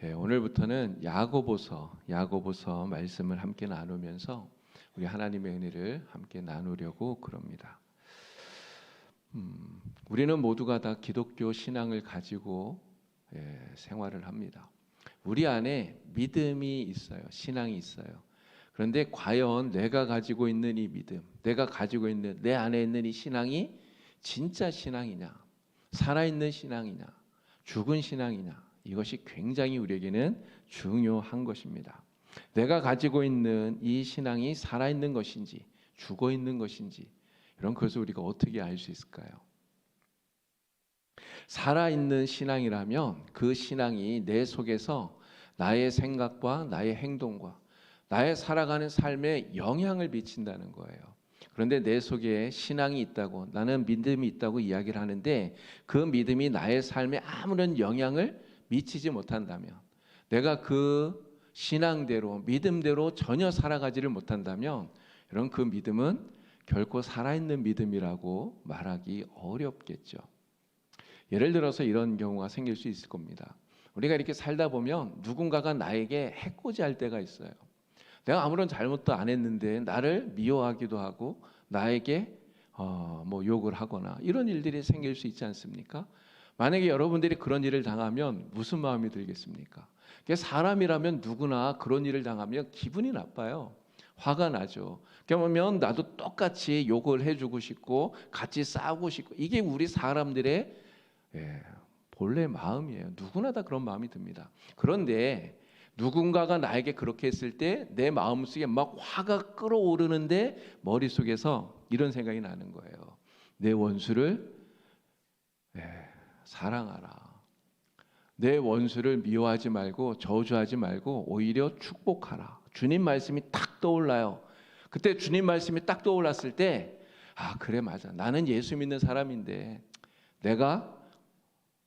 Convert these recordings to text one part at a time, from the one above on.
오늘부터는 야고보서 말씀을 함께 나누면서 우리 하나님의 은혜를 함께 나누려고 그럽니다. 우리는 모두가 다 기독교 신앙을 가지고 생활을 합니다. 우리 안에 믿음이 있어요. 신앙이 있어요. 그런데 과연 내가 가지고 있는 이 믿음, 내가 가지고 있는 내 안에 있는 이 신앙이 진짜 신앙이냐, 살아있는 신앙이냐, 죽은 신앙이냐, 이것이 굉장히 우리에게는 중요한 것입니다. 내가 가지고 있는 이 신앙이 살아있는 것인지 죽어있는 것인지, 이런 것을 우리가 어떻게 알 수 있을까요? 살아있는 신앙이라면 그 신앙이 내 속에서 나의 생각과 나의 행동과 나의 살아가는 삶에 영향을 미친다는 거예요. 그런데 내 속에 신앙이 있다고, 나는 믿음이 있다고 이야기를 하는데 그 믿음이 나의 삶에 아무런 영향을 미치지 못한다면, 내가 그 신앙대로 믿음대로 전혀 살아가지를 못한다면, 이런 그 믿음은 결코 살아있는 믿음이라고 말하기 어렵겠죠. 예를 들어서 이런 경우가 생길 수 있을 겁니다. 우리가 이렇게 살다 보면 누군가가 나에게 해코지할 때가 있어요. 내가 아무런 잘못도 안 했는데 나를 미워하기도 하고 나에게 욕을 하거나 이런 일들이 생길 수 있지 않습니까? 만약에 여러분들이 그런 일을 당하면 무슨 마음이 들겠습니까? 사람이라면 누구나 그런 일을 당하면 기분이 나빠요. 화가 나죠. 그러면 나도 똑같이 욕을 해주고 싶고 같이 싸우고 싶고, 이게 우리 사람들의 본래 마음이에요. 누구나 다 그런 마음이 듭니다. 그런데 누군가가 나에게 그렇게 했을 때 내 마음속에 막 화가 끓어오르는데 머릿속에서 이런 생각이 나는 거예요. 내 원수를 사랑하라. 내 원수를 미워하지 말고 저주하지 말고 오히려 축복하라. 주님 말씀이 딱 떠올라요. 그때 주님 말씀이 딱 떠올랐을 때, 그래, 맞아. 나는 예수 믿는 사람인데 내가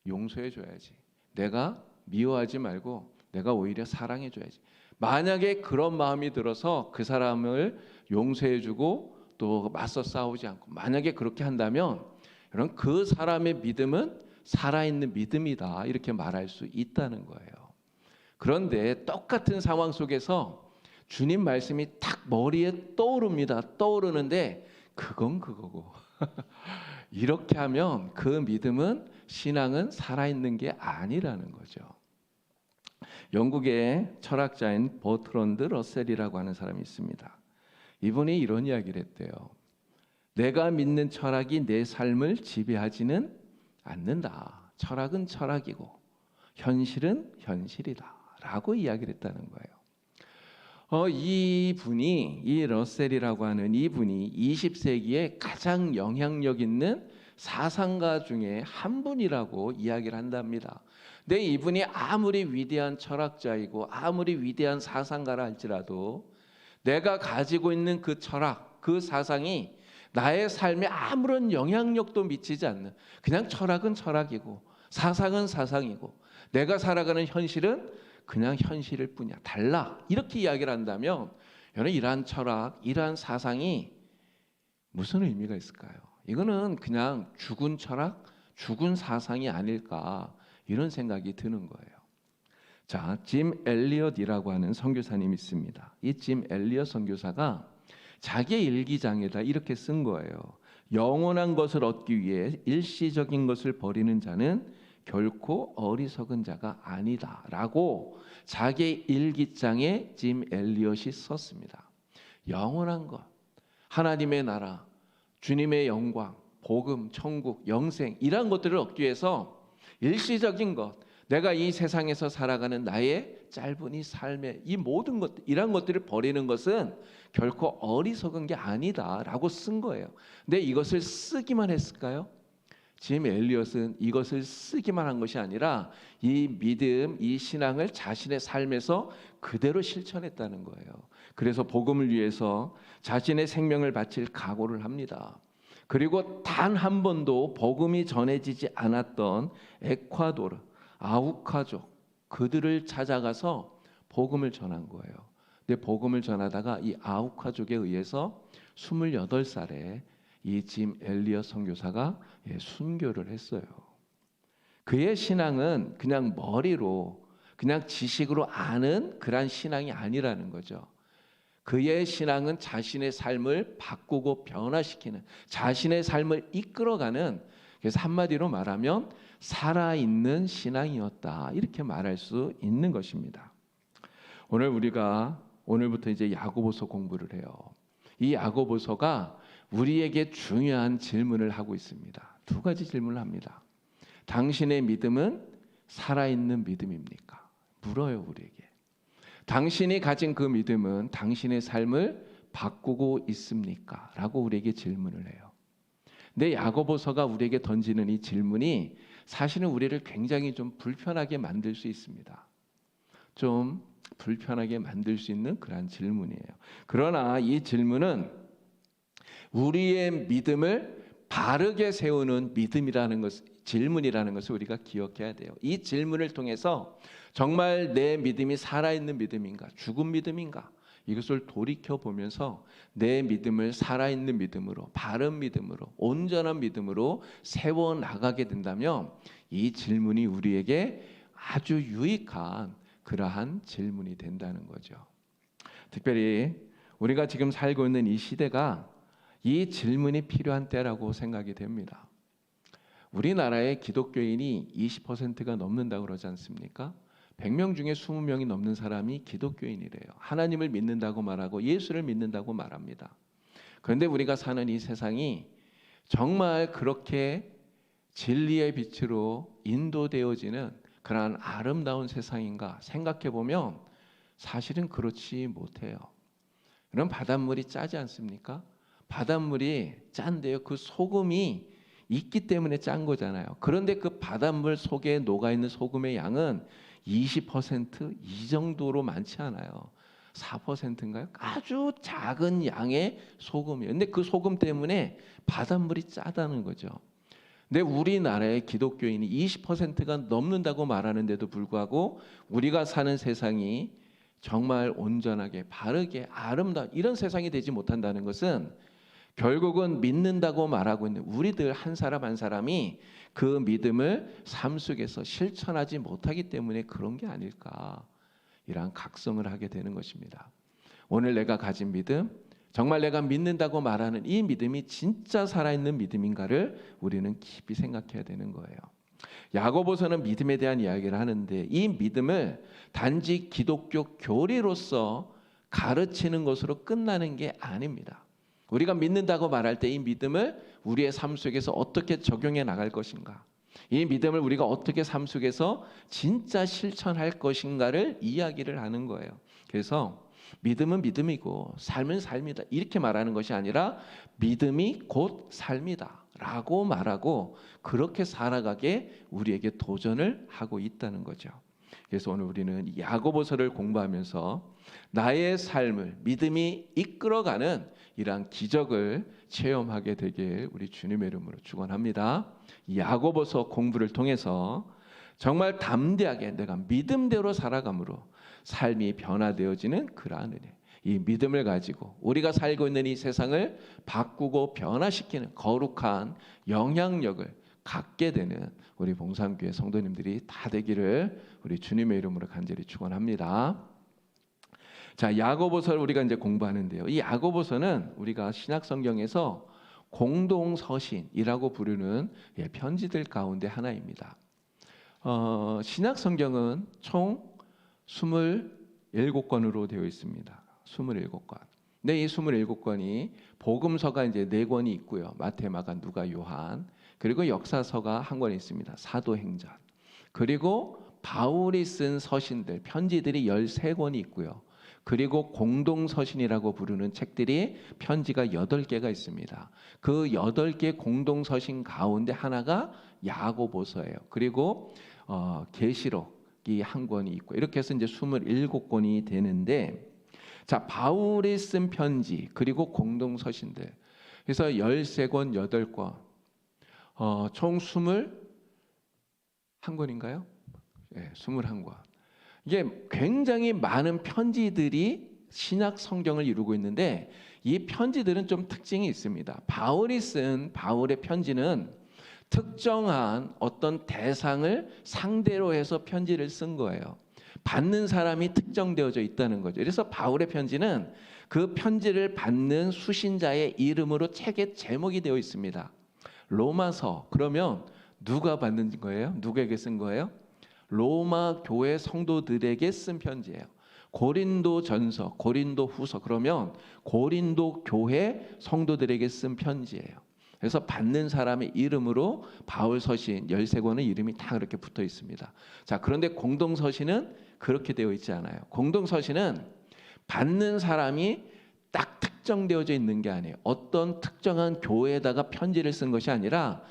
용서해 줘야지. 내가 미워하지 말고 내가 오히려 사랑해 줘야지. 만약에 그런 마음이 들어서 그 사람을 용서해 주고 또 맞서 싸우지 않고 만약에 그렇게 한다면, 여러분, 그 사람의 믿음은 살아있는 믿음이다, 이렇게 말할 수 있다는 거예요. 그런데 똑같은 상황 속에서 주님 말씀이 딱 머리에 떠오릅니다. 떠오르는데 그건 그거고 이렇게 하면 그 믿음은, 신앙은 살아있는 게 아니라는 거죠. 영국의 철학자인 버트런드 러셀이라고 하는 사람이 있습니다. 이분이 이런 이야기를 했대요. 내가 믿는 철학이 내 삶을 지배하지는 않는다. 철학은 철학이고 현실은 현실이다 라고 이야기를 했다는 거예요. 이 러셀이라고 하는 이분이 20세기에 가장 영향력 있는 사상가 중에 한 분이라고 이야기를 한답니다. 근데 이분이 아무리 위대한 철학자이고 아무리 위대한 사상가라 할지라도 내가 가지고 있는 그 철학, 그 사상이 나의 삶에 아무런 영향력도 미치지 않는, 그냥 철학은 철학이고 사상은 사상이고 내가 살아가는 현실은 그냥 현실일 뿐이야, 달라, 이렇게 이야기를 한다면, 여러분, 이러한 철학, 이러한 사상이 무슨 의미가 있을까요? 이거는 그냥 죽은 철학, 죽은 사상이 아닐까, 이런 생각이 드는 거예요. 자, 짐 엘리엇이라고 하는 선교사님이 있습니다. 이 짐 엘리엇 선교사가 자기의 일기장에다 이렇게 쓴 거예요. 영원한 것을 얻기 위해 일시적인 것을 버리는 자는 결코 어리석은 자가 아니다 라고 자기의 일기장에 짐 엘리엇이 썼습니다. 영원한 것, 하나님의 나라, 주님의 영광, 복음, 천국, 영생, 이러한 것들을 얻기 위해서 일시적인 것, 내가 이 세상에서 살아가는 나의 짧은 이 삶의 이 모든 것, 이런 것들을 버리는 것은 결코 어리석은 게 아니다 라고 쓴 거예요. 근데 이것을 쓰기만 했을까요? 짐 엘리엇은 이것을 쓰기만 한 것이 아니라 이 믿음, 이 신앙을 자신의 삶에서 그대로 실천했다는 거예요. 그래서 복음을 위해서 자신의 생명을 바칠 각오를 합니다. 그리고 단 한 번도 복음이 전해지지 않았던 에콰도르, 아우카족, 그들을 찾아가서 복음을 전한 거예요. 근데 복음을 전하다가 이 아우카족에 의해서 28살에 이 짐 엘리엇 선교사가 순교를 했어요. 그의 신앙은 그냥 머리로 그냥 지식으로 아는 그런 신앙이 아니라는 거죠. 그의 신앙은 자신의 삶을 바꾸고 변화시키는, 자신의 삶을 이끌어가는, 그래서 한마디로 말하면 살아있는 신앙이었다, 이렇게 말할 수 있는 것입니다. 오늘부터 이제 야고보서 공부를 해요. 이 야고보서가 우리에게 중요한 질문을 하고 있습니다. 두 가지 질문을 합니다. 당신의 믿음은 살아있는 믿음입니까? 물어요, 우리에게. 당신이 가진 그 믿음은 당신의 삶을 바꾸고 있습니까? 라고 우리에게 질문을 해요. 근데 야고보서가 우리에게 던지는 이 질문이 사실은 우리를 굉장히 좀 불편하게 만들 수 있습니다. 좀 불편하게 만들 수 있는 그런 질문이에요. 그러나 이 질문은 우리의 믿음을 바르게 세우는 질문이라는 것을 우리가 기억해야 돼요. 이 질문을 통해서 정말 내 믿음이 살아있는 믿음인가, 죽은 믿음인가, 이것을 돌이켜보면서 내 믿음을 살아있는 믿음으로, 바른 믿음으로, 온전한 믿음으로 세워나가게 된다면 이 질문이 우리에게 아주 유익한 그러한 질문이 된다는 거죠. 특별히 우리가 지금 살고 있는 이 시대가 이 질문이 필요한 때라고 생각이 됩니다. 우리나라의 기독교인이 20%가 넘는다고 그러지 않습니까? 100명 중에 20명이 넘는 사람이 기독교인이래요. 하나님을 믿는다고 말하고 예수를 믿는다고 말합니다. 그런데 우리가 사는 이 세상이 정말 그렇게 진리의 빛으로 인도되어지는 그러한 아름다운 세상인가 생각해 보면 사실은 그렇지 못해요. 그럼 바닷물이 짜지 않습니까? 바닷물이 짠데요. 그 소금이 있기 때문에 짠 거잖아요. 그런데 그 바닷물 속에 녹아있는 소금의 양은 20%이 정도로 많지 않아요. 4%인가요? 아주 작은 양의 소금이에요. 근데 그 소금 때문에 바닷물이 짜다는 거죠. 근데 우리나라의 기독교인이 20%가 넘는다고 말하는데도 불구하고 우리가 사는 세상이 정말 온전하게 바르게 아름다운 이런 세상이 되지 못한다는 것은 결국은 믿는다고 말하고 있는 우리들 한 사람 한 사람이 그 믿음을 삶 속에서 실천하지 못하기 때문에 그런 게 아닐까, 이러한 각성을 하게 되는 것입니다. 오늘 내가 가진 믿음, 정말 내가 믿는다고 말하는 이 믿음이 진짜 살아있는 믿음인가를 우리는 깊이 생각해야 되는 거예요. 야고보서는 믿음에 대한 이야기를 하는데 이 믿음을 단지 기독교 교리로서 가르치는 것으로 끝나는 게 아닙니다. 우리가 믿는다고 말할 때 이 믿음을 우리의 삶 속에서 어떻게 적용해 나갈 것인가, 이 믿음을 우리가 어떻게 삶 속에서 진짜 실천할 것인가를 이야기를 하는 거예요. 그래서 믿음은 믿음이고 삶은 삶이다, 이렇게 말하는 것이 아니라 믿음이 곧 삶이다 라고 말하고 그렇게 살아가게 우리에게 도전을 하고 있다는 거죠. 그래서 오늘 우리는 야고보서를 공부하면서 나의 삶을 믿음이 이끌어가는 이러한 기적을 체험하게 되길 우리 주님의 이름으로 축원합니다. 야고보서 공부를 통해서 정말 담대하게 내가 믿음대로 살아감으로 삶이 변화되어지는 그러한 은혜, 이 믿음을 가지고 우리가 살고 있는 이 세상을 바꾸고 변화시키는 거룩한 영향력을 갖게 되는 우리 봉산교회 성도님들이 다 되기를 우리 주님의 이름으로 간절히 축원합니다. 자, 야고보서를 우리가 이제 공부하는데요. 이 야고보서는 우리가 신약 성경에서 공동 서신이라고 부르는 편지들 가운데 하나입니다. 신약 성경은 총 27권으로 되어 있습니다. 27권. 근데 이 27권이 복음서가 이제 4권이 있고요. 마태, 마가, 누가, 요한. 그리고 역사서가 한 권 있습니다. 사도행전. 그리고 바울이 쓴 서신들, 편지들이 13권이 있고요. 그리고 공동서신이라고 부르는 책들이 편지가 8개가 있습니다. 그 8개 공동서신 가운데 하나가 야고보서예요. 그리고 계시록이 한 권이 있고 이렇게 해서 이제 27권이 되는데, 자, 바울이 쓴 편지 그리고 공동서신들, 그래서 13권, 8권, 총 21권인가요? 네, 21권. 이게 굉장히 많은 편지들이 신약 성경을 이루고 있는데 이 편지들은 좀 특징이 있습니다. 바울이 쓴 바울의 편지는 특정한 어떤 대상을 상대로 해서 편지를 쓴 거예요. 받는 사람이 특정되어져 있다는 거죠. 그래서 바울의 편지는 그 편지를 받는 수신자의 이름으로 책의 제목이 되어 있습니다. 로마서, 그러면 누가 받는 거예요? 누구에게 쓴 거예요? 로마 교회 성도들에게 쓴 편지예요. 고린도전서, 고린도후서, 그러면 고린도 교회 성도들에게 쓴 편지예요. 그래서 받는 사람의 이름으로 바울 서신 13권의 이름이 다 그렇게 붙어 있습니다. 자, 그런데 공동 서신은 그렇게 되어 있지 않아요. 공동 서신은 받는 사람이 딱 특정되어져 있는 게 아니에요. 어떤 특정한 교회에다가 편지를 쓴 것이 아니라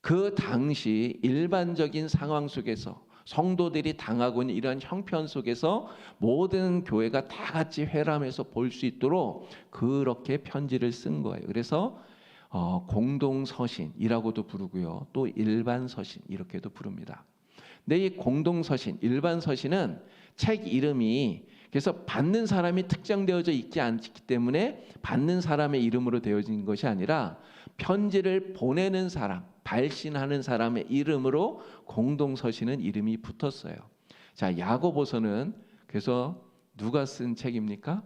그 당시 일반적인 상황 속에서 성도들이 당하고 있는 이런 형편 속에서 모든 교회가 다 같이 회람해서 볼 수 있도록 그렇게 편지를 쓴 거예요. 그래서 공동서신이라고도 부르고요. 또 일반서신 이렇게도 부릅니다. 근데 이 공동서신, 일반서신은 책 이름이 그래서 받는 사람이 특정되어져 있지 않기 때문에 받는 사람의 이름으로 되어진 것이 아니라 편지를 보내는 사람, 발신하는 사람의 이름으로 공동서신은 이름이 붙었어요. 자, 야고보서는 그래서 누가 쓴 책입니까?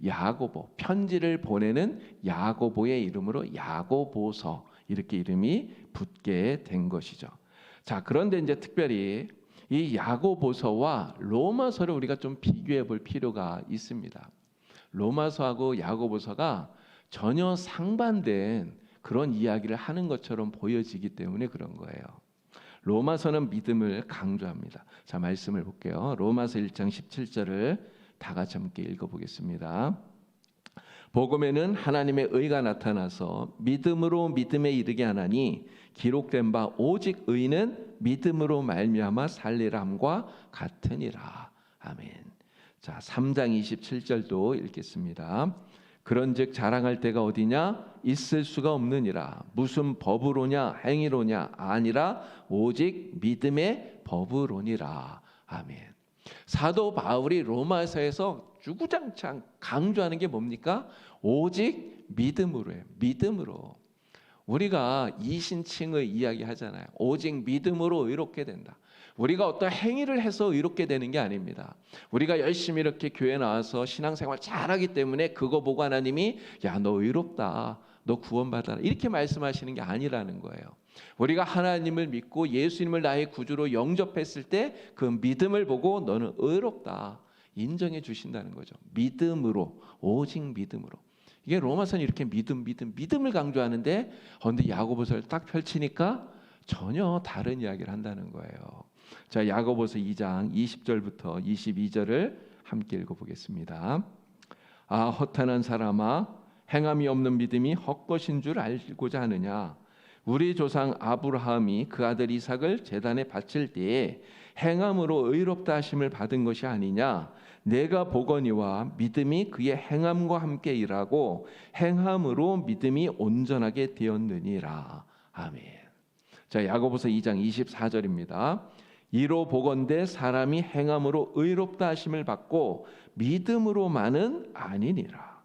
야고보, 편지를 보내는 야고보의 이름으로 야고보서 이렇게 이름이 붙게 된 것이죠. 자, 그런데 이제 특별히 이 야고보서와 로마서를 우리가 좀 비교해 볼 필요가 있습니다. 로마서하고 야고보서가 전혀 상반된 그런 이야기를 하는 것처럼 보여지기 때문에 그런 거예요. 로마서는 믿음을 강조합니다. 자, 말씀을 볼게요. 로마서 1장 17절을 다 같이 함께 읽어보겠습니다. 복음에는 하나님의 의가 나타나서 믿음으로 믿음에 이르게 하나니 기록된 바 오직 의는 믿음으로 말미암아 살리라 함과 같으니라. 아멘. 자, 3장 27절도 읽겠습니다. 그런즉 자랑할 때가 어디냐? 있을 수가 없느니라. 무슨 법으로냐? 행위로냐? 아니라 오직 믿음의 법으로니라. 아멘. 사도 바울이 로마서에서 주구장창 강조하는 게 뭡니까? 오직 믿음으로예요. 믿음으로. 우리가 이신칭의 이야기 하잖아요. 오직 믿음으로 의롭게 된다. 우리가 어떤 행위를 해서 의롭게 되는 게 아닙니다. 우리가 열심히 이렇게 교회 나와서 신앙생활 잘하기 때문에 그거 보고 하나님이 야, 너 의롭다, 너 구원받아라 이렇게 말씀하시는 게 아니라는 거예요. 우리가 하나님을 믿고 예수님을 나의 구주로 영접했을 때 그 믿음을 보고 너는 의롭다 인정해 주신다는 거죠. 믿음으로, 오직 믿음으로. 이게 로마서는 이렇게 믿음을 강조하는데 근데 야고보서를 딱 펼치니까 전혀 다른 이야기를 한다는 거예요. 자, 야고보서 2장 20절부터 22절을 함께 읽어보겠습니다. 아, 허탄한 사람아, 행함이 없는 믿음이 헛것인 줄 알고자 하느냐? 우리 조상 아브라함이 그 아들 이삭을 제단에 바칠 때에 행함으로 의롭다 하심을 받은 것이 아니냐? 내가 보거니와 믿음이 그의 행함과 함께 일하고 행함으로 믿음이 온전하게 되었느니라. 아멘. 자, 야고보서 2장 24절입니다. 이로 보건대 사람이 행함으로 의롭다 하심을 받고 믿음으로만은 아니니라.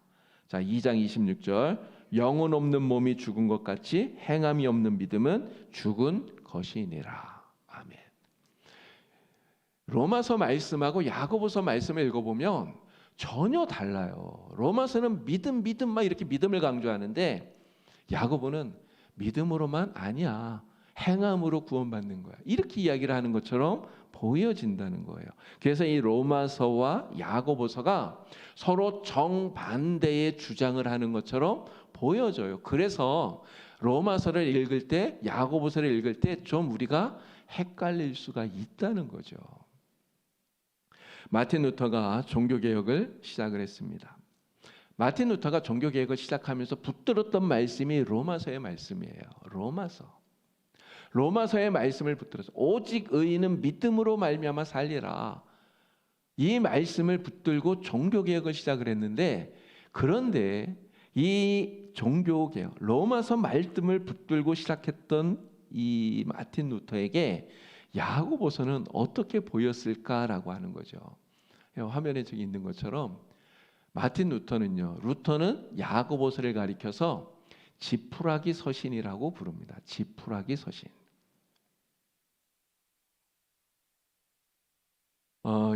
자, 2장 26절. 영혼 없는 몸이 죽은 것 같이 행함이 없는 믿음은 죽은 것이니라. 아멘. 로마서 말씀하고 야고보서 말씀을 읽어보면 전혀 달라요. 로마서는 믿음 막 이렇게 믿음을 강조하는데 야고보는 믿음으로만 아니야. 행함으로 구원받는 거야. 이렇게 이야기를 하는 것처럼 보여진다는 거예요. 그래서 이 로마서와 야고보서가 서로 정반대의 주장을 하는 것처럼 보여져요. 그래서 로마서를 읽을 때, 야고보서를 읽을 때 좀 우리가 헷갈릴 수가 있다는 거죠. 마틴 루터가 종교개혁을 시작을 했습니다. 마틴 루터가 종교개혁을 시작하면서 붙들었던 말씀이 로마서의 말씀이에요. 로마서의 말씀을 붙들어서 오직 의인은 믿음으로 말미암아 살리라. 이 말씀을 붙들고 종교개혁을 시작을 했는데 그런데 이 종교개혁, 로마서 말씀을 붙들고 시작했던 이 마틴 루터에게 야고보서는 어떻게 보였을까라고 하는 거죠. 화면에 저기 있는 것처럼 마틴 루터는 야고보서를 가리켜서 지푸라기 서신이라고 부릅니다. 지푸라기 서신.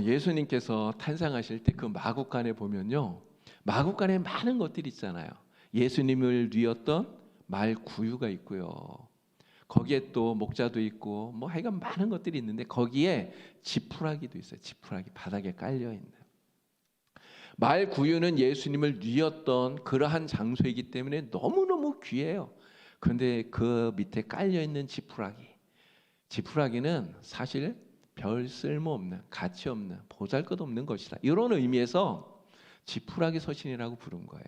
예수님께서 탄생하실 때 그 마구간에 보면요, 마구간에 많은 것들이 있잖아요. 예수님을 뉘었던 말 구유가 있고요. 거기에 또 목자도 있고 뭐 하여간 많은 것들이 있는데 거기에 지푸라기도 있어요. 지푸라기 바닥에 깔려 있는. 말 구유는 예수님을 뉘었던 그러한 장소이기 때문에 너무너무 귀해요. 그런데 그 밑에 깔려 있는 지푸라기는 사실 별 쓸모없는, 가치 없는, 보잘것없는 것이다. 이런 의미에서 지푸라기 서신이라고 부른 거예요.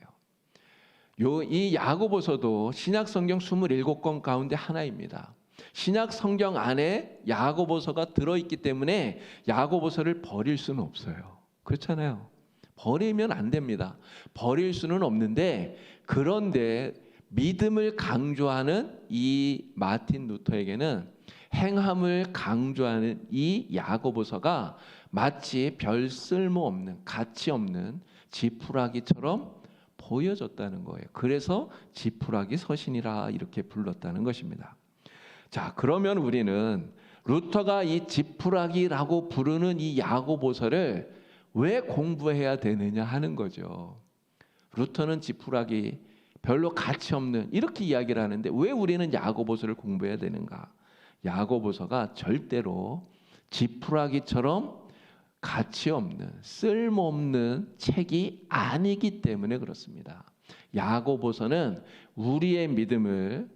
이 야고보서도 신약 성경 27권 가운데 하나입니다. 신약 성경 안에 야고보서가 들어있기 때문에 야고보서를 버릴 수는 없어요. 그렇잖아요. 버리면 안 됩니다. 버릴 수는 없는데, 그런데 믿음을 강조하는 이 마틴 루터에게는 행함을 강조하는 이 야고보서가 마치 별 쓸모없는, 가치 없는 지푸라기처럼 보여졌다는 거예요. 그래서 지푸라기 서신이라 이렇게 불렀다는 것입니다. 자, 그러면 우리는 루터가 이 지푸라기라고 부르는 이 야고보서를 왜 공부해야 되느냐 하는 거죠. 루터는 지푸라기 별로 가치 없는 이렇게 이야기를 하는데 왜 우리는 야고보서를 공부해야 되는가? 야고보서가 절대로 지푸라기처럼 가치 없는, 쓸모없는 책이 아니기 때문에 그렇습니다. 야고보서는 우리의 믿음을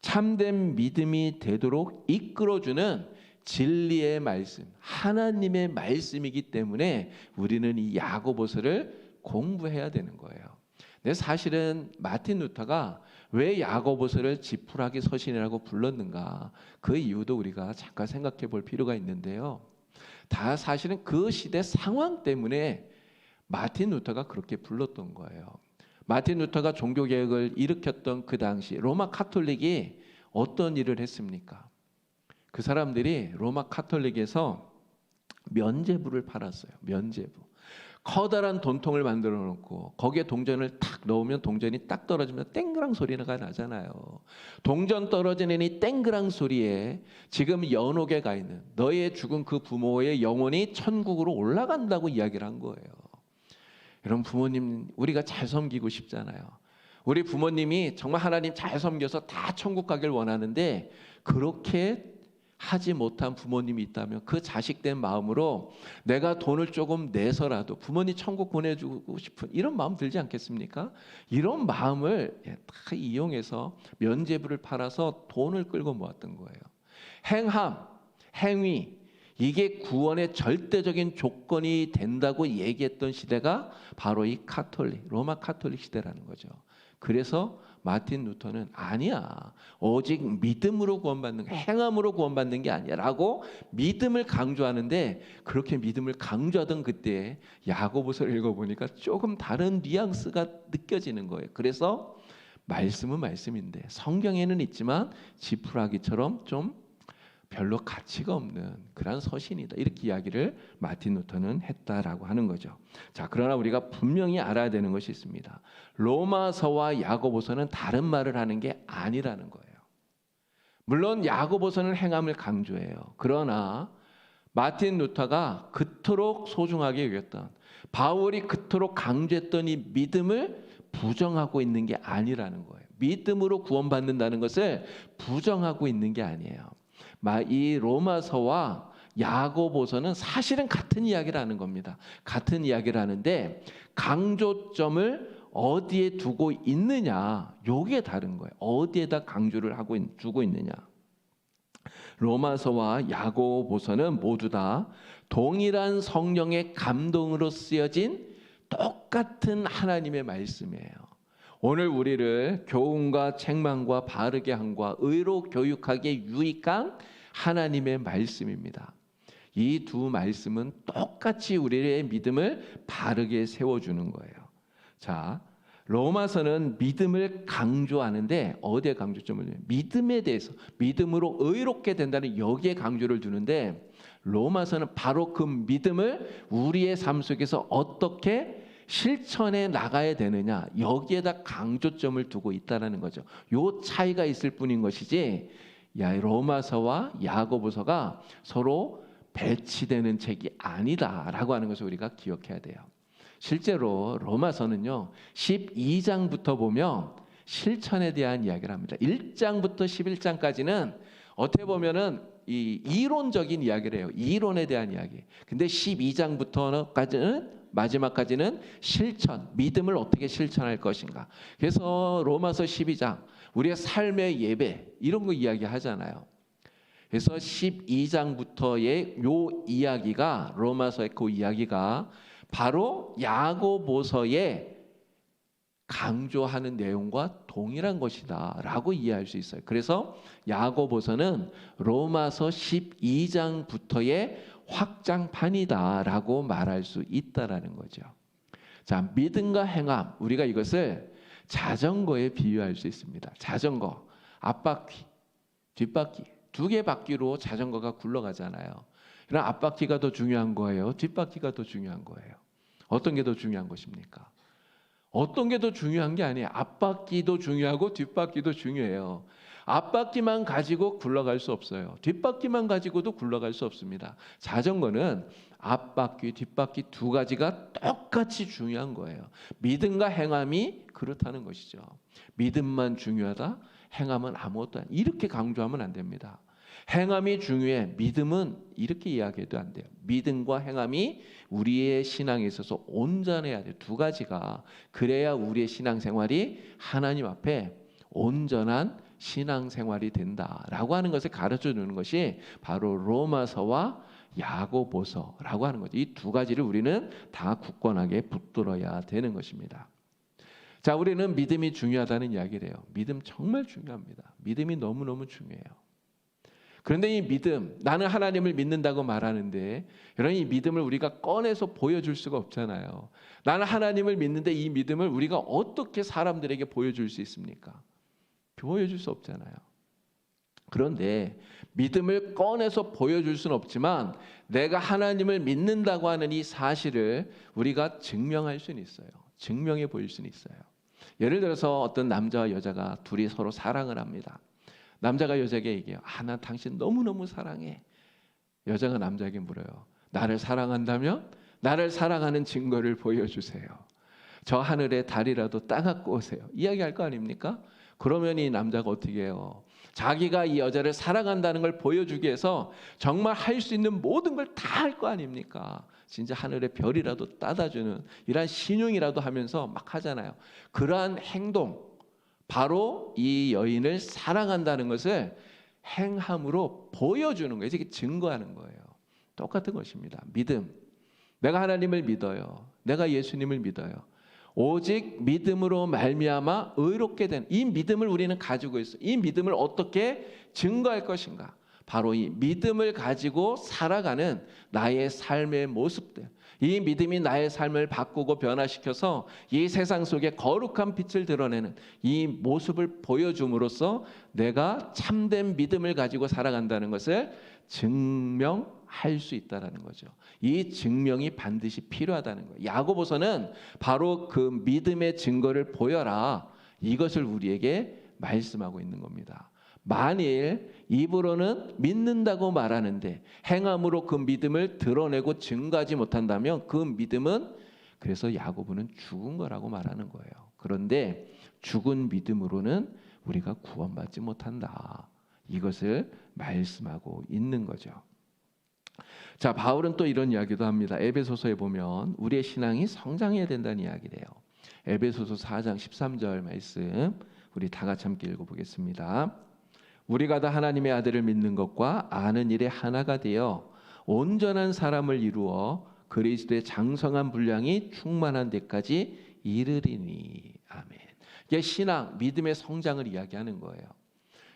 참된 믿음이 되도록 이끌어주는 진리의 말씀, 하나님의 말씀이기 때문에 우리는 이 야고보서를 공부해야 되는 거예요. 근데 사실은 마틴 루터가 왜 야고보서를 지푸라기 서신이라고 불렀는가, 그 이유도 우리가 잠깐 생각해 볼 필요가 있는데요. 다 사실은 그 시대 상황 때문에 마틴 루터가 그렇게 불렀던 거예요. 마틴 루터가 종교개혁을 일으켰던 그 당시 로마 카톨릭이 어떤 일을 했습니까? 그 사람들이 로마 카톨릭에서 면죄부를 팔았어요. 면죄부. 커다란 돈통을 만들어 놓고 거기에 동전을 탁 넣으면 동전이 딱 떨어지면 땡그랑 소리가 나잖아요. 동전 떨어지는 이 땡그랑 소리에 지금 연옥에 가 있는 너의 죽은 그 부모의 영혼이 천국으로 올라간다고 이야기를 한 거예요. 여러분, 부모님 우리가 잘 섬기고 싶잖아요. 우리 부모님이 정말 하나님 잘 섬겨서 다 천국 가길 원하는데 그렇게 하지 못한 부모님이 있다면 그 자식된 마음으로 내가 돈을 조금 내서라도 부모님 천국 보내주고 싶은 이런 마음 들지 않겠습니까? 이런 마음을 다 이용해서 면죄부를 팔아서 돈을 끌고 모았던 거예요. 행함, 행위, 이게 구원의 절대적인 조건이 된다고 얘기했던 시대가 바로 이 로마 카톨릭 시대라는 거죠. 그래서 마틴 루터는 아니야, 오직 믿음으로 구원받는, 행함으로 구원받는 게 아니야 라고 믿음을 강조하는데, 그렇게 믿음을 강조하던 그때 야고보서를 읽어보니까 조금 다른 뉘앙스가 느껴지는 거예요. 그래서 말씀은 말씀인데 성경에는 있지만 지푸라기처럼 좀 별로 가치가 없는 그런 서신이다, 이렇게 이야기를 마틴 루터는 했다라고 하는 거죠. 자, 그러나 우리가 분명히 알아야 되는 것이 있습니다. 로마서와 야고보서는 다른 말을 하는 게 아니라는 거예요. 물론 야고보서는 행함을 강조해요. 그러나 마틴 루터가 그토록 소중하게 여겼던, 바울이 그토록 강조했던 이 믿음을 부정하고 있는 게 아니라는 거예요. 믿음으로 구원받는다는 것을 부정하고 있는 게 아니에요. 이 로마서와 야고보서는 사실은 같은 이야기를 하는 겁니다. 같은 이야기를 하는데 강조점을 어디에 두고 있느냐, 요게 다른 거예요. 어디에다 강조를 두고 있느냐. 로마서와 야고보서는 모두 다 동일한 성령의 감동으로 쓰여진 똑같은 하나님의 말씀이에요. 오늘 우리를 교훈과 책망과 바르게 함과 의로 교육하기에 유익한 하나님의 말씀입니다. 이 두 말씀은 똑같이 우리의 믿음을 바르게 세워주는 거예요. 자, 로마서는 믿음을 강조하는데 어디에 강조점을 두냐면 믿음에 대해서, 믿음으로 의롭게 된다는 여기에 강조를 두는데, 로마서는 바로 그 믿음을 우리의 삶 속에서 어떻게 실천해 나가야 되느냐, 여기에다 강조점을 두고 있다는 거죠. 요 차이가 있을 뿐인 것이지, 로마서와 야고보서가 서로 배치되는 책이 아니다라고 하는 것을 우리가 기억해야 돼요. 실제로 로마서는요 12장부터 보면 실천에 대한 이야기를 합니다. 1장부터 11장까지는 어떻게 보면은 이 이론적인 이야기를 해요. 이론에 대한 이야기. 근데 12장부터까지는 마지막까지는 실천, 믿음을 어떻게 실천할 것인가. 그래서 로마서 12장 우리의 삶의 예배 이런 거 이야기하잖아요. 그래서 12장부터의 요 이야기가 로마서의 그 이야기가 바로 야고보서에 강조하는 내용과 동일한 것이다라고 이해할 수 있어요. 그래서 야고보서는 로마서 12장부터의 확장판이다라고 말할 수 있다라는 거죠. 자, 믿음과 행함, 우리가 이것을 자전거에 비유할 수 있습니다. 자전거, 앞바퀴, 뒷바퀴 두 개 바퀴로 자전거가 굴러가잖아요. 그럼 앞바퀴가 더 중요한 거예요? 뒷바퀴가 더 중요한 거예요? 어떤 게 더 중요한 것입니까? 어떤 게 더 중요한 게 아니에요. 앞바퀴도 중요하고 뒷바퀴도 중요해요. 앞바퀴만 가지고 굴러갈 수 없어요. 뒷바퀴만 가지고도 굴러갈 수 없습니다. 자전거는 앞바퀴, 뒷바퀴 두 가지가 똑같이 중요한 거예요. 믿음과 행함이 그렇다는 것이죠. 믿음만 중요하다, 행함은 아무것도 아니에요. 이렇게 강조하면 안 됩니다. 행함이 중요해. 믿음은 이렇게 이야기해도 안 돼요. 믿음과 행함이 우리의 신앙에 있어서 온전해야 돼요. 두 가지가. 그래야 우리의 신앙생활이 하나님 앞에 온전한 신앙생활이 된다라고 하는 것을 가르쳐 주는 것이 바로 로마서와 야고보서라고 하는 거죠. 이 두 가지를 우리는 다 굳건하게 붙들어야 되는 것입니다. 자, 우리는 믿음이 중요하다는 이야기를 해요. 믿음 정말 중요합니다. 믿음이 너무너무 중요해요. 그런데 이 믿음, 나는 하나님을 믿는다고 말하는데 여러분 이 믿음을 우리가 꺼내서 보여줄 수가 없잖아요. 나는 하나님을 믿는데 이 믿음을 우리가 어떻게 사람들에게 보여줄 수 있습니까? 보여줄 수 없잖아요. 그런데 믿음을 꺼내서 보여줄 수는 없지만 내가 하나님을 믿는다고 하는 이 사실을 우리가 증명할 수는 있어요. 증명해 보일 수는 있어요. 예를 들어서 어떤 남자와 여자가 둘이 서로 사랑을 합니다. 남자가 여자에게 얘기해요. 나 당신 너무너무 사랑해. 여자가 남자에게 물어요. 나를 사랑한다면 나를 사랑하는 증거를 보여주세요. 저 하늘에 달이라도 따갖고 오세요. 이야기할 거 아닙니까? 그러면 이 남자가 어떻게 해요? 자기가 이 여자를 사랑한다는 걸 보여주기 위해서 정말 할 수 있는 모든 걸 다 할 거 아닙니까? 진짜 하늘의 별이라도 따다주는 이러한 신용이라도 하면서 막 하잖아요. 그러한 행동, 바로 이 여인을 사랑한다는 것을 행함으로 보여주는 거예요. 이게 증거하는 거예요. 똑같은 것입니다. 믿음. 내가 하나님을 믿어요. 내가 예수님을 믿어요. 오직 믿음으로 말미암아 의롭게 된 이 믿음을 우리는 가지고 있어요. 이 믿음을 어떻게 증거할 것인가? 바로 이 믿음을 가지고 살아가는 나의 삶의 모습들. 이 믿음이 나의 삶을 바꾸고 변화시켜서 이 세상 속에 거룩한 빛을 드러내는 이 모습을 보여줌으로써 내가 참된 믿음을 가지고 살아간다는 것을 증명할 수 있다는 거죠. 이 증명이 반드시 필요하다는 거예요. 야고보서는 바로 그 믿음의 증거를 보여라. 이것을 우리에게 말씀하고 있는 겁니다. 만일 입으로는 믿는다고 말하는데 행함으로 그 믿음을 드러내고 증거하지 못한다면 그 믿음은 그래서 야고보는 죽은 거라고 말하는 거예요. 그런데 죽은 믿음으로는 우리가 구원받지 못한다. 이것을 말씀하고 있는 거죠. 자, 바울은 또 이런 이야기도 합니다. 에베소서에 보면 우리의 신앙이 성장해야 된다는 이야기를 해요. 에베소서 4장 13절 말씀 우리 다 같이 함께 읽어보겠습니다. 우리가 다 하나님의 아들을 믿는 것과 아는 일에 하나가 되어 온전한 사람을 이루어 그리스도의 장성한 분량이 충만한 데까지 이르리니. 아멘. 이게 신앙, 믿음의 성장을 이야기하는 거예요.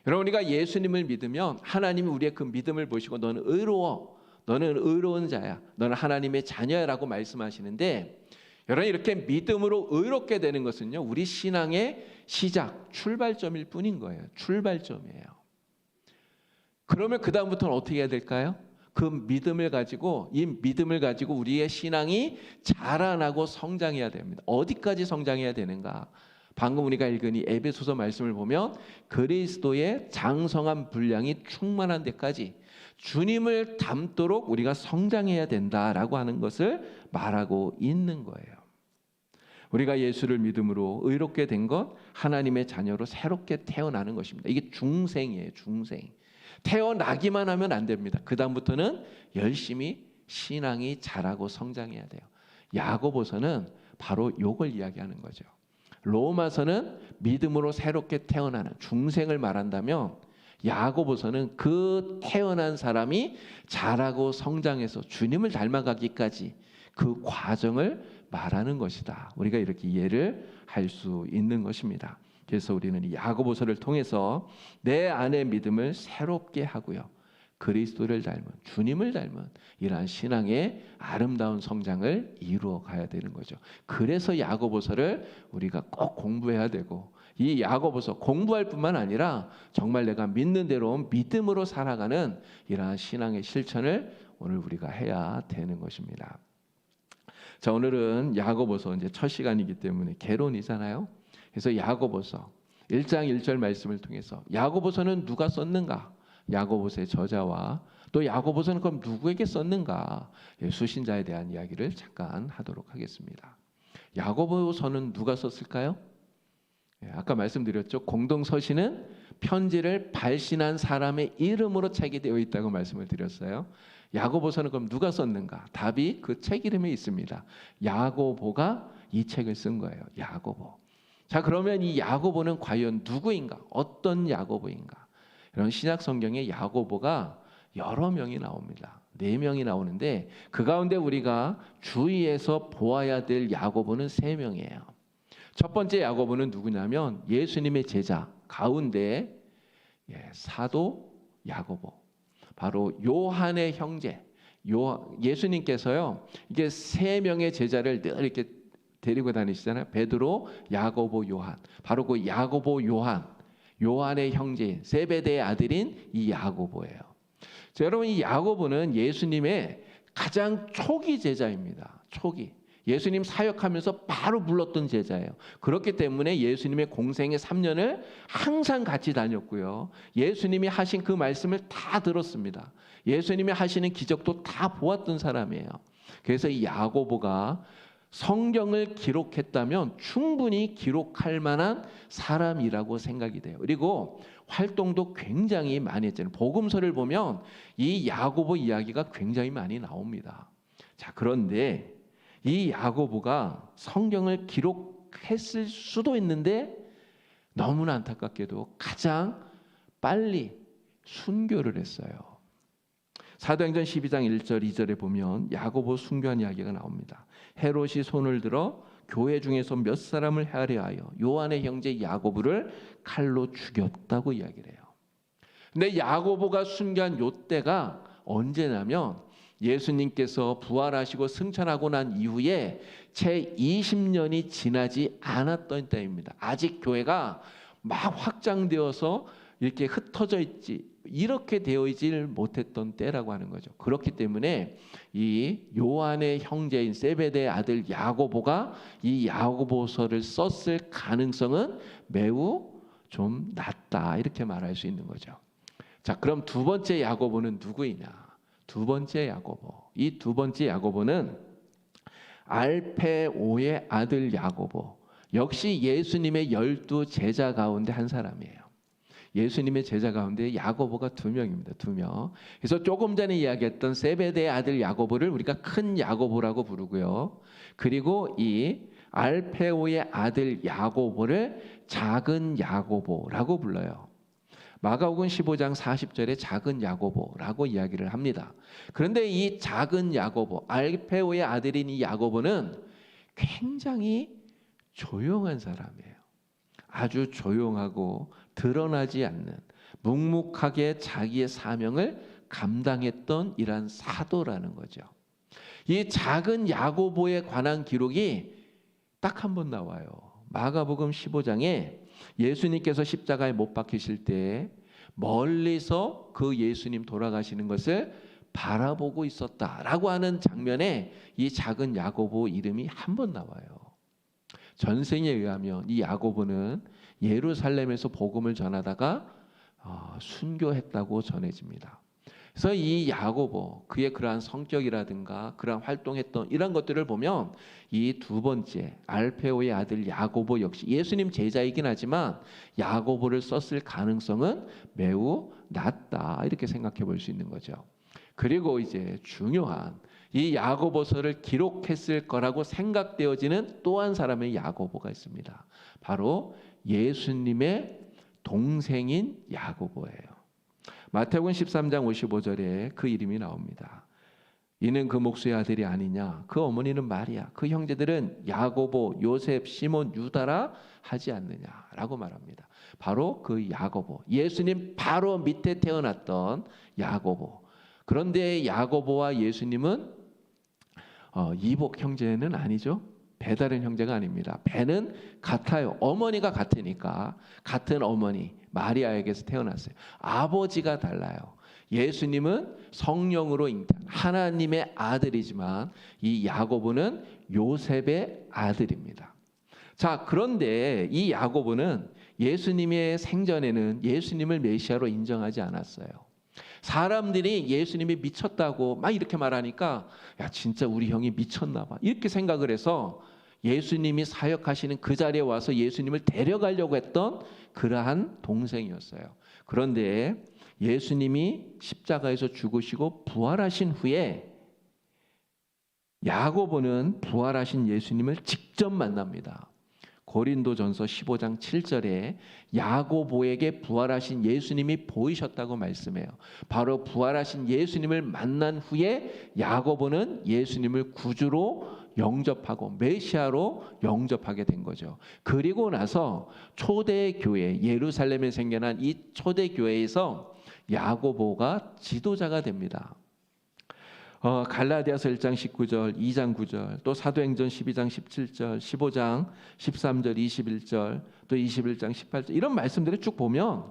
여러분, 우리가 예수님을 믿으면 하나님이 우리의 그 믿음을 보시고 너는 의로워. 너는 의로운 자야. 너는 하나님의 자녀야라고 말씀하시는데 여러분 이렇게 믿음으로 의롭게 되는 것은요. 우리 신앙의 시작, 출발점일 뿐인 거예요. 출발점이에요. 그러면 그 다음부터는 어떻게 해야 될까요? 그 믿음을 가지고 이 믿음을 가지고 우리의 신앙이 자라나고 성장해야 됩니다. 어디까지 성장해야 되는가? 방금 우리가 읽은 이 에베소서 말씀을 보면 그리스도의 장성한 분량이 충만한 데까지 주님을 닮도록 우리가 성장해야 된다라고 하는 것을 말하고 있는 거예요. 우리가 예수를 믿음으로 의롭게 된 것, 하나님의 자녀로 새롭게 태어나는 것입니다. 이게 중생이에요. 중생. 태어나기만 하면 안 됩니다. 그 다음부터는 열심히 신앙이 자라고 성장해야 돼요. 야고보서는 바로 이걸 이야기하는 거죠. 로마서는 믿음으로 새롭게 태어나는 중생을 말한다면, 야고보서는 그 태어난 사람이 자라고 성장해서 주님을 닮아가기까지 그 과정을 말하는 것이다. 우리가 이렇게 이해를 할 수 있는 것입니다. 그래서 우리는 이 야고보서를 통해서 내 안의 믿음을 새롭게 하고요, 그리스도를 닮은, 주님을 닮은 이러한 신앙의 아름다운 성장을 이루어 가야 되는 거죠. 그래서 야고보서를 우리가 꼭 공부해야 되고, 이 야고보서 공부할 뿐만 아니라 정말 내가 믿는 대로 믿음으로 살아가는 이러한 신앙의 실천을 오늘 우리가 해야 되는 것입니다. 자, 오늘은 야고보서 이제 첫 시간이기 때문에 개론이잖아요. 그래서 야고보서 1장 1절 말씀을 통해서 야고보서는 누가 썼는가? 야고보서의 저자와 또 야고보서는 그럼 누구에게 썼는가? 수신자에 대한 이야기를 잠깐 하도록 하겠습니다. 야고보서는 누가 썼을까요? 아까 말씀드렸죠. 공동서신은 편지를 발신한 사람의 이름으로 책이 되어 있다고 말씀을 드렸어요. 야고보서는 그럼 누가 썼는가? 답이 그 책 이름에 있습니다. 야고보가 이 책을 쓴 거예요. 야고보. 자, 그러면 이 야고보는 과연 누구인가? 어떤 야고보인가? 이런 신약 성경에 야고보가 여러 명이 나옵니다. 4명이 나오는데 그 가운데 우리가 주의해서 보아야 될 야고보는 3명이에요. 첫 번째 야고보는 누구냐면 예수님의 제자 가운데 사도 야고보. 바로 요한의 형제. 예수님께서요, 이게 3명의 제자를 늘 이렇게 데리고 다니시잖아요. 베드로, 야고보, 요한. 바로 그 야고보, 요한의 형제인 세베대의 아들인 이 야고보예요. 자, 여러분, 이 야고보는 예수님의 가장 초기 제자입니다. 초기. 예수님 사역하면서 바로 불렀던 제자예요. 그렇기 때문에 예수님의 공생의 3년을 항상 같이 다녔고요, 예수님이 하신 그 말씀을 다 들었습니다. 예수님이 하시는 기적도 다 보았던 사람이에요. 그래서 이 야고보가 성경을 기록했다면 충분히 기록할 만한 사람이라고 생각이 돼요. 그리고 활동도 굉장히 많이 했잖아요. 복음서를 보면 이 야고보 이야기가 굉장히 많이 나옵니다. 자, 그런데 이 야고보가 성경을 기록했을 수도 있는데 너무나 안타깝게도 가장 빨리 순교를 했어요. 사도행전 12장 1절 2절에 보면 야고보 순교한 이야기가 나옵니다. 헤롯이 손을 들어 교회 중에서 몇 사람을 해하려 하여 요한의 형제 야고보를 칼로 죽였다고 이야기를 해요. 근데 야고보가 순교한 요때가 언제냐면 예수님께서 부활하시고 승천하고 난 이후에 채 20년이 지나지 않았던 때입니다. 아직 교회가 막 확장되어서 이렇게 흩어져 있지, 이렇게 되어 있지를 못했던 때라고 하는 거죠. 그렇기 때문에 이 요한의 형제인 세베대의 아들 야고보가 이 야고보서를 썼을 가능성은 매우 좀 낮다, 이렇게 말할 수 있는 거죠. 자, 그럼 두 번째 야고보는 누구이냐? 두 번째 야고보. 이 두 번째 야고보는 알페오의 아들 야고보. 역시 예수님의 12 제자 가운데 한 사람이에요. 예수님의 제자 가운데 야고보가 2명입니다. 2명. 그래서 조금 전에 이야기했던 세베대의 아들 야고보를 우리가 큰 야고보라고 부르고요, 그리고 이 알페오의 아들 야고보를 작은 야고보라고 불러요. 마가복음 15장 40절에 작은 야고보라고 이야기를 합니다. 그런데 이 작은 야고보, 알페오의 아들인 이 야고보는 굉장히 조용한 사람이에요. 아주 조용하고 드러나지 않는, 묵묵하게 자기의 사명을 감당했던 이러한 사도라는 거죠. 이 작은 야고보에 관한 기록이 딱 한 번 나와요. 마가복음 15장에 예수님께서 십자가에 못 박히실 때 멀리서 그 예수님 돌아가시는 것을 바라보고 있었다라고 하는 장면에 이 작은 야고보 이름이 한 번 나와요. 전생에 의하면 이 야고보는 예루살렘에서 복음을 전하다가 순교했다고 전해집니다. 그래서 이 야고보 그의 그러한 성격이라든가 그러한 활동했던 이런 것들을 보면 이 두 번째 알페오의 아들 야고보 역시 예수님 제자이긴 하지만 야고보를 썼을 가능성은 매우 낮다 이렇게 생각해 볼 수 있는 거죠. 그리고 이제 중요한 이 야고보서를 기록했을 거라고 생각되어지는 또 한 사람의 야고보가 있습니다. 바로 예수님의 동생인 야고보예요. 마태복음 13장 55절에 그 이름이 나옵니다. 이는 그 목수의 아들이 아니냐? 그 어머니는 마리아, 그 형제들은 야고보, 요셉, 시몬, 유다라 하지 않느냐라고 말합니다. 바로 그 야고보, 예수님 바로 밑에 태어났던 야고보. 그런데 야고보와 예수님은 이복 형제는 아니죠. 배다른 형제가 아닙니다. 배는 같아요. 어머니가 같으니까 같은 어머니 마리아에게서 태어났어요. 아버지가 달라요. 예수님은 성령으로 잉태한 하나님의 아들이지만 이 야고보는 요셉의 아들입니다. 자, 그런데 이 야고보는 예수님의 생전에는 예수님을 메시아로 인정하지 않았어요. 사람들이 예수님이 미쳤다고 막 이렇게 말하니까 야 진짜 우리 형이 미쳤나 봐 이렇게 생각을 해서 예수님이 사역하시는 그 자리에 와서 예수님을 데려가려고 했던 그러한 동생이었어요. 그런데 예수님이 십자가에서 죽으시고 부활하신 후에 야고보는 부활하신 예수님을 직접 만납니다. 고린도전서 15장 7절에 야고보에게 부활하신 예수님이 보이셨다고 말씀해요. 바로 부활하신 예수님을 만난 후에 야고보는 예수님을 구주로 영접하고 메시아로 영접하게 된 거죠. 그리고 나서 초대교회 예루살렘에 생겨난 이 초대교회에서 야고보가 지도자가 됩니다. 갈라디아서 1장 19절, 2장 9절, 또 사도행전 12장 17절, 15장 13절, 21절, 또 21장 18절 이런 말씀들을 쭉 보면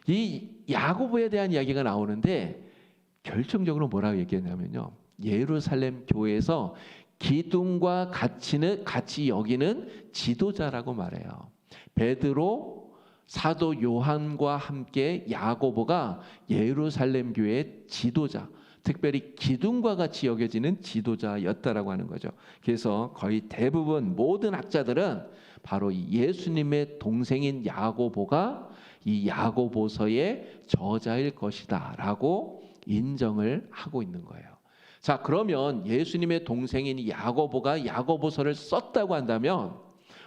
이 야고보에 대한 이야기가 나오는데 결정적으로 뭐라고 얘기했냐면요. 예루살렘 교회에서 기둥과 같이 여기는 지도자라고 말해요. 베드로, 사도 요한과 함께 야고보가 예루살렘 교회의 지도자, 특별히 기둥과 같이 여겨지는 지도자였다라고 하는 거죠. 그래서 거의 대부분 모든 학자들은 바로 이 예수님의 동생인 야고보가 이 야고보서의 저자일 것이다라고 인정을 하고 있는 거예요. 자, 그러면 예수님의 동생인 야고보가 야고보서를 썼다고 한다면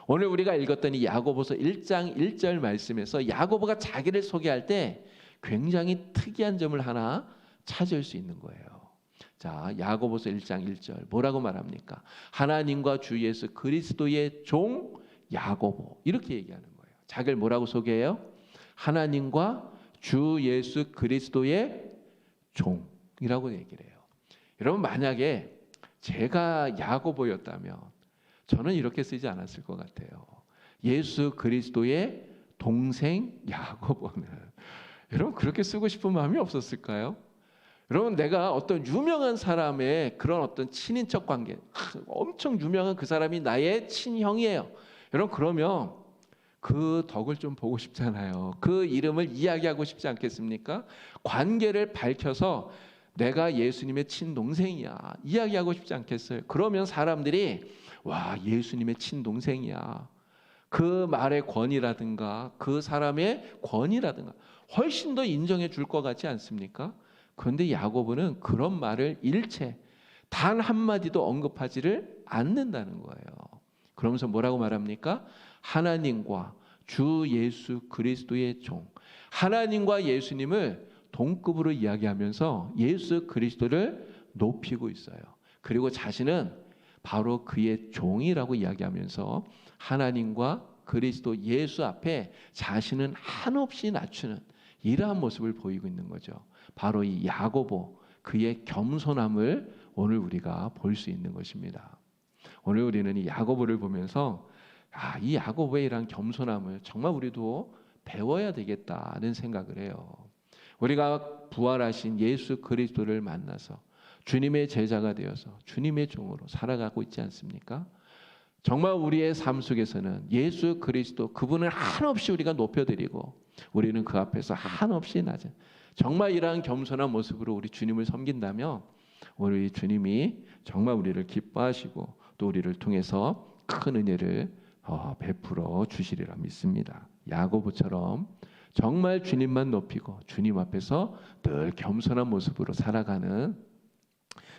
오늘 우리가 읽었던 이 야고보서 1장 1절 말씀에서 야고보가 자기를 소개할 때 굉장히 특이한 점을 하나 찾을 수 있는 거예요. 자, 야고보서 1장 1절 뭐라고 말합니까? 하나님과 주 예수 그리스도의 종 야고보 이렇게 얘기하는 거예요. 자기를 뭐라고 소개해요? 하나님과 주 예수 그리스도의 종이라고 얘기를 해요. 여러분 만약에 제가 야고보였다면 저는 이렇게 쓰지 않았을 것 같아요. 예수 그리스도의 동생 야고보는 여러분 그렇게 쓰고 싶은 마음이 없었을까요? 여러분 내가 어떤 유명한 사람의 그런 어떤 친인척 관계 엄청 유명한 그 사람이 나의 친형이에요. 여러분 그러면 그 덕을 좀 보고 싶잖아요. 그 이름을 이야기하고 싶지 않겠습니까? 관계를 밝혀서 내가 예수님의 친동생이야 이야기하고 싶지 않겠어요? 그러면 사람들이 와 예수님의 친동생이야 그 말의 권위라든가 그 사람의 권위라든가 훨씬 더 인정해 줄 것 같지 않습니까? 그런데 야고보는 그런 말을 일체 단 한마디도 언급하지를 않는다는 거예요. 그러면서 뭐라고 말합니까? 하나님과 주 예수 그리스도의 종, 하나님과 예수님을 동급으로 이야기하면서 예수 그리스도를 높이고 있어요. 그리고 자신은 바로 그의 종이라고 이야기하면서 하나님과 그리스도 예수 앞에 자신은 한없이 낮추는 이러한 모습을 보이고 있는 거죠. 바로 이 야고보 그의 겸손함을 오늘 우리가 볼 수 있는 것입니다. 오늘 우리는 이 야고보를 보면서 이 야고보의 이러한 겸손함을 정말 우리도 배워야 되겠다는 생각을 해요. 우리가 부활하신 예수 그리스도를 만나서 주님의 제자가 되어서 주님의 종으로 살아가고 있지 않습니까? 정말 우리의 삶 속에서는 예수 그리스도 그분을 한없이 우리가 높여드리고 우리는 그 앞에서 한없이 낮은 정말 이러한 겸손한 모습으로 우리 주님을 섬긴다면 우리 주님이 정말 우리를 기뻐하시고 또 우리를 통해서 큰 은혜를 베풀어 주시리라 믿습니다. 야고보처럼 정말 주님만 높이고 주님 앞에서 늘 겸손한 모습으로 살아가는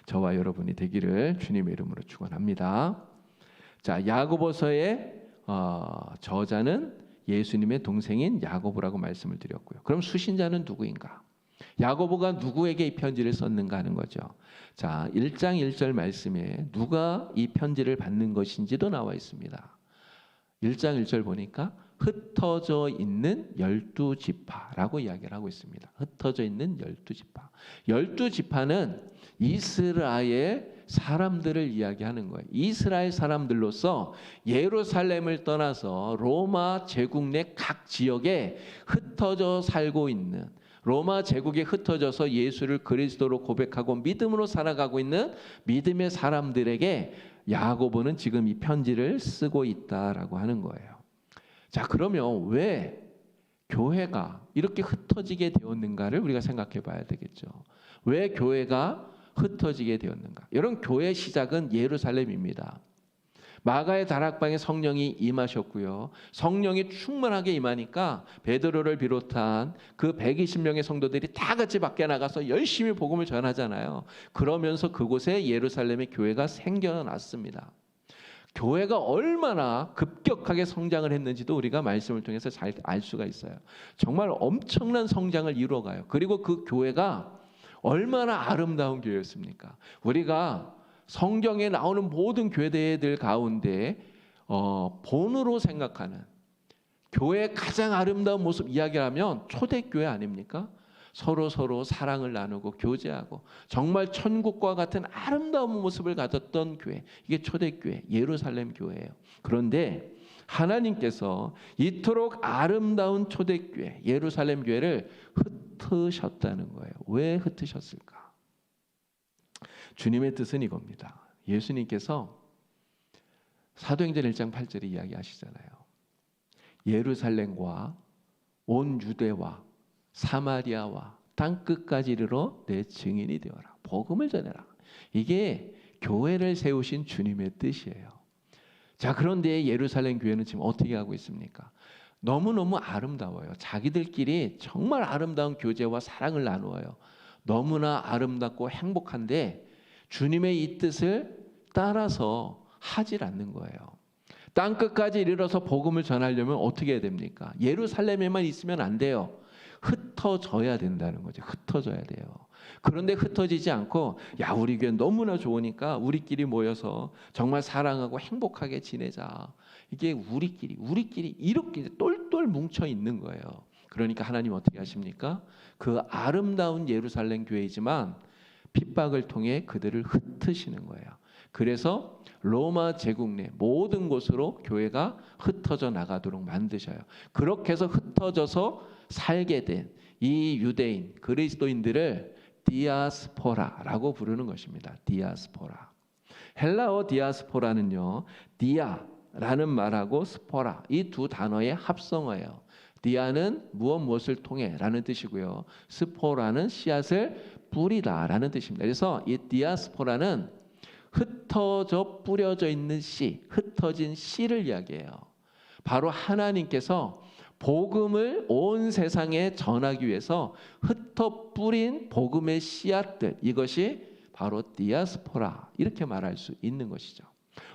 저와 여러분이 되기를 주님의 이름으로 축원합니다. 자, 야고보서의 저자는 예수님의 동생인 야고보라고 말씀을 드렸고요. 그럼 수신자는 누구인가? 야고보가 누구에게 이 편지를 썼는가 하는 거죠. 자, 1장 1절 말씀에 누가 이 편지를 받는 것인지도 나와 있습니다. 1장 1절 보니까 흩어져 있는 12지파라고 이야기를 하고 있습니다. 흩어져 있는 12지파. 12지파는 이스라엘 사람들을 이야기하는 거예요. 이스라엘 사람들로서 예루살렘을 떠나서 로마 제국 내 각 지역에 흩어져 살고 있는, 로마 제국에 흩어져서 예수를 그리스도로 고백하고 믿음으로 살아가고 있는 믿음의 사람들에게 야고보는 지금 이 편지를 쓰고 있다라고 하는 거예요. 자, 그러면 왜 교회가 이렇게 흩어지게 되었는가를 우리가 생각해 봐야 되겠죠. 왜 교회가 흩어지게 되었는가? 여러분, 교회의 시작은 예루살렘입니다. 마가의 다락방에 성령이 임하셨고요. 성령이 충만하게 임하니까 베드로를 비롯한 그 120명의 성도들이 다 같이 밖에 나가서 열심히 복음을 전하잖아요. 그러면서 그곳에 예루살렘의 교회가 생겨났습니다. 교회가 얼마나 급격하게 성장을 했는지도 우리가 말씀을 통해서 잘 알 수가 있어요. 정말 엄청난 성장을 이루어가요. 그리고 그 교회가 얼마나 아름다운 교회였습니까? 우리가 성경에 나오는 모든 교회들 가운데 본으로 생각하는 교회의 가장 아름다운 모습 이야기하면 초대교회 아닙니까? 서로 사랑을 나누고 교제하고 정말 천국과 같은 아름다운 모습을 가졌던 교회, 이게 초대교회 예루살렘 교회예요. 그런데 하나님께서 이토록 아름다운 초대교회 예루살렘 교회를 흩으셨다는 거예요. 왜 흩으셨을까? 주님의 뜻은 이겁니다. 예수님께서 사도행전 1장 8절에 이야기하시잖아요. 예루살렘과 온 유대와 사마리아와 땅끝까지 이르러 내 증인이 되어라. 복음을 전해라. 이게 교회를 세우신 주님의 뜻이에요. 자, 그런데 예루살렘 교회는 지금 어떻게 하고 있습니까? 너무너무 아름다워요. 자기들끼리 정말 아름다운 교제와 사랑을 나누어요. 너무나 아름답고 행복한데 주님의 이 뜻을 따라서 하질 않는 거예요. 땅끝까지 이르러서 복음을 전하려면 어떻게 해야 됩니까? 예루살렘에만 있으면 안 돼요. 흩어져야 된다는 거죠. 흩어져야 돼요. 그런데 흩어지지 않고 야, 우리 교회 너무나 좋으니까 우리끼리 모여서 정말 사랑하고 행복하게 지내자. 이게 우리끼리 이렇게 똘똘 뭉쳐 있는 거예요. 그러니까 하나님 어떻게 하십니까? 그 아름다운 예루살렘 교회이지만 핍박을 통해 그들을 흩으시는 거예요. 그래서 로마 제국 내 모든 곳으로 교회가 흩어져 나가도록 만드셔요. 그렇게 해서 흩어져서 살게 된 이 유대인 그리스도인들을 디아스포라라고 부르는 것입니다. 디아스포라. 헬라어 디아스포라는요, 디아라는 말하고 스포라, 이 두 단어의 합성어예요. 디아는 무엇을 통해라는 뜻이고요. 스포라는 씨앗을 뿌리다라는 뜻입니다. 그래서 이 디아스포라는 흩어져 뿌려져 있는 씨, 흩어진 씨를 이야기해요. 바로 하나님께서 복음을 온 세상에 전하기 위해서 흩어 뿌린 복음의 씨앗들, 이것이 바로 디아스포라, 이렇게 말할 수 있는 것이죠.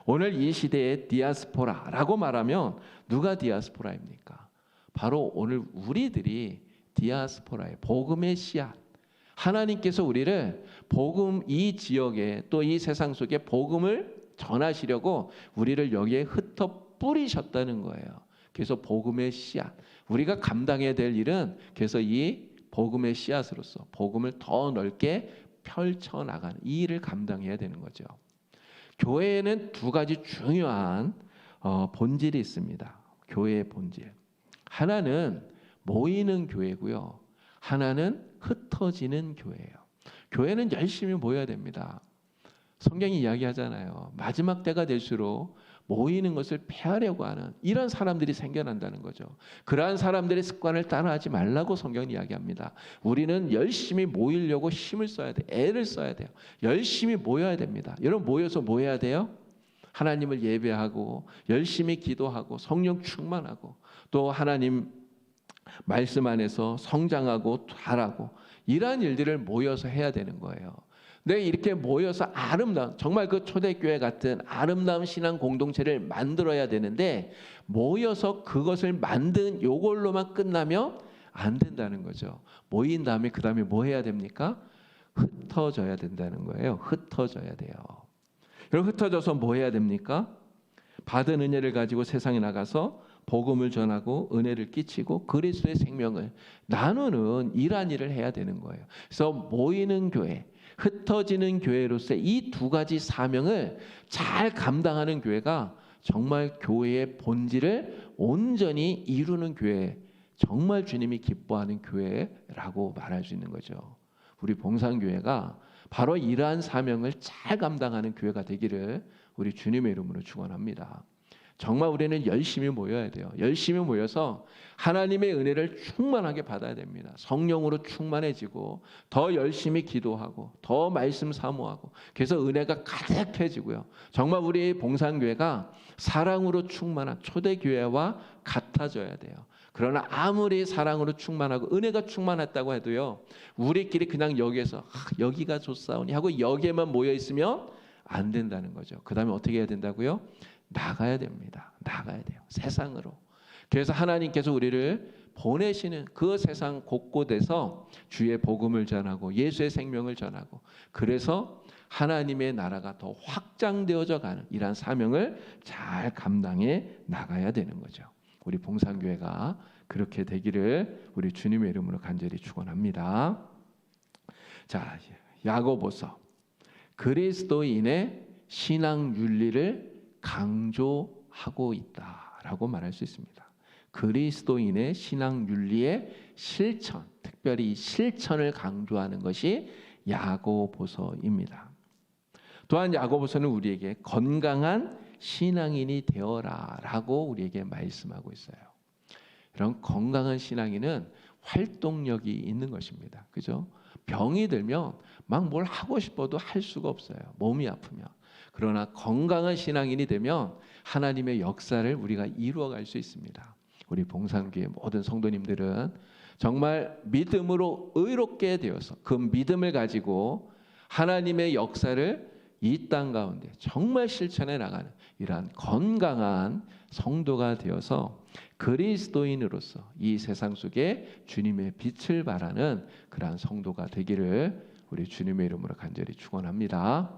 오늘 이 시대에 디아스포라라고 말하면 누가 디아스포라입니까? 바로 오늘 우리들이 디아스포라의 복음의 씨앗. 하나님께서 우리를 복음 이 지역에 또 이 세상 속에 복음을 전하시려고 우리를 여기에 흩어 뿌리셨다는 거예요. 그래서 복음의 씨앗, 우리가 감당해야 될 일은 그래서 이 복음의 씨앗으로서 복음을 더 넓게 펼쳐나가는 이 일을 감당해야 되는 거죠. 교회에는 두 가지 중요한 본질이 있습니다. 교회의 본질. 하나는 모이는 교회고요. 하나는 흩어지는 교회예요. 교회는 열심히 모여야 됩니다. 성경이 이야기하잖아요. 마지막 때가 될수록 모이는 것을 폐하려고 하는 이런 사람들이 생겨난다는 거죠. 그러한 사람들의 습관을 따라하지 말라고 성경은 이야기합니다. 우리는 열심히 모이려고 힘을 써야 돼. 애를 써야 돼요. 열심히 모여야 됩니다. 여러분 모여서 뭐 해야 돼요? 하나님을 예배하고 열심히 기도하고 성령 충만하고 또 하나님 말씀 안에서 성장하고 자라고 이러한 일들을 모여서 해야 되는 거예요. 네, 이렇게 모여서 아름다운 정말 그 초대교회 같은 아름다운 신앙 공동체를 만들어야 되는데 모여서 그것을 만든 요걸로만 끝나면 안 된다는 거죠. 모인 다음에 그 다음에 뭐 해야 됩니까? 흩어져야 된다는 거예요. 흩어져야 돼요. 그럼 흩어져서 뭐 해야 됩니까? 받은 은혜를 가지고 세상에 나가서 복음을 전하고 은혜를 끼치고 그리스도의 생명을 나누는 이러한 일을 해야 되는 거예요. 그래서 모이는 교회, 흩어지는 교회로서 이 두 가지 사명을 잘 감당하는 교회가 정말 교회의 본질을 온전히 이루는 교회, 정말 주님이 기뻐하는 교회라고 말할 수 있는 거죠. 우리 봉산교회가 바로 이러한 사명을 잘 감당하는 교회가 되기를 우리 주님의 이름으로 축원합니다. 정말 우리는 열심히 모여야 돼요. 열심히 모여서 하나님의 은혜를 충만하게 받아야 됩니다. 성령으로 충만해지고 더 열심히 기도하고 더 말씀 사모하고 그래서 은혜가 가득해지고요. 정말 우리 봉산교회가 사랑으로 충만한 초대교회와 같아져야 돼요. 그러나 아무리 사랑으로 충만하고 은혜가 충만했다고 해도요. 우리끼리 그냥 여기에서 여기가 좋사오니 하고 여기에만 모여 있으면 안 된다는 거죠. 그 다음에 어떻게 해야 된다고요? 나가야 됩니다. 나가야 돼요. 세상으로. 그래서 하나님께서 우리를 보내시는 그 세상 곳곳에서 주의 복음을 전하고 예수의 생명을 전하고 그래서 하나님의 나라가 더 확장되어져 가는 이러한 사명을 잘 감당해 나가야 되는 거죠. 우리 봉산교회가 그렇게 되기를 우리 주님의 이름으로 간절히 축원합니다. 자, 야고보서 그리스도인의 신앙 윤리를 강조하고 있다라고 말할 수 있습니다. 그리스도인의 신앙 윤리의 실천, 특별히 실천을 강조하는 것이 야고보서입니다. 또한 야고보서는 우리에게 건강한 신앙인이 되어라라고 우리에게 말씀하고 있어요. 이런 건강한 신앙인은 활동력이 있는 것입니다. 그죠? 병이 들면 막 뭘 하고 싶어도 할 수가 없어요. 몸이 아프면. 그러나 건강한 신앙인이 되면 하나님의 역사를 우리가 이루어갈 수 있습니다. 우리 봉산교회 모든 성도님들은 정말 믿음으로 의롭게 되어서 그 믿음을 가지고 하나님의 역사를 이 땅 가운데 정말 실천해 나가는 이러한 건강한 성도가 되어서 그리스도인으로서 이 세상 속에 주님의 빛을 발하는 그러한 성도가 되기를 우리 주님의 이름으로 간절히 축원합니다.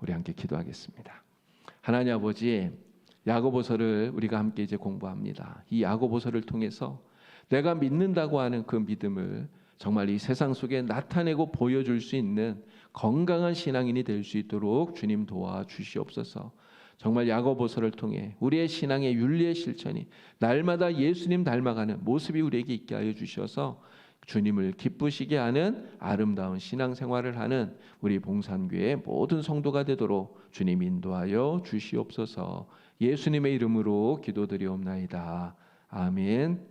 우리 함께 기도하겠습니다. 하나님 아버지, 야고보서를 우리가 함께 이제 공부합니다. 이 야고보서를 통해서 내가 믿는다고 하는 그 믿음을 정말 이 세상 속에 나타내고 보여줄 수 있는 건강한 신앙인이 될 수 있도록 주님 도와주시옵소서. 정말 야고보서를 통해 우리의 신앙의 윤리의 실천이 날마다 예수님 닮아가는 모습이 우리에게 있게 하여 주셔서 주님을 기쁘시게 하는 아름다운 신앙생활을 하는 우리 봉산교회의 모든 성도가 되도록 주님 인도하여 주시옵소서. 예수님의 이름으로 기도드리옵나이다. 아멘.